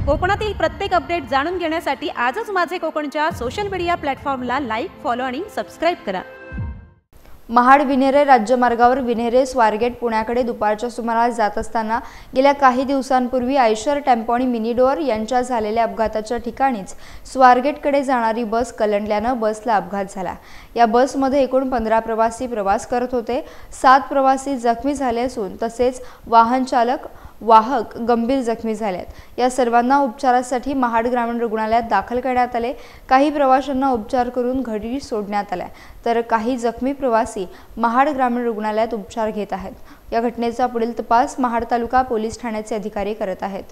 कोकणातील प्रत्येक अपडेट जाणून घेण्यासाठी आजच माझे कोकणच्या सोशल मीडिया प्लॅटफॉर्मला लाईक, फॉलो आणि सबस्क्राइब करा। महाड विन्हेरे राज्यमार्गावर विन्हेरे स्वारगेट पुण्याकडे दुपारच्या सुमारास जात असताना गेल्या काही दिवसांपूर्वी आयशर टेम्पो आणि मिनी डोअर यांच्या झालेल्या अपघाताच्या ठिकाणीच स्वारगेटकडे जाणारी बस कलंडल्यानं बसला अपघात झाला। या बसमध्ये एकूण 15 प्रवासी प्रवास करत होते। 7 प्रवासी जखमी झाले असून तसेच वाहन चालक वाहक गंभीर जखमी झालेत। या सर्वांना उपचारासाठी महाड ग्रामीण रुग्णालयात दाखल करण्यात आले। काही प्रवाशांना उपचार करून घरी सोडण्यात आले, तर काही जखमी प्रवासी महाड ग्रामीण रुग्णालयात उपचार घेत आहेत। या घटनेचा पुढील तपास महाड तालुका पोलीस ठाण्याचे अधिकारी करत आहेत।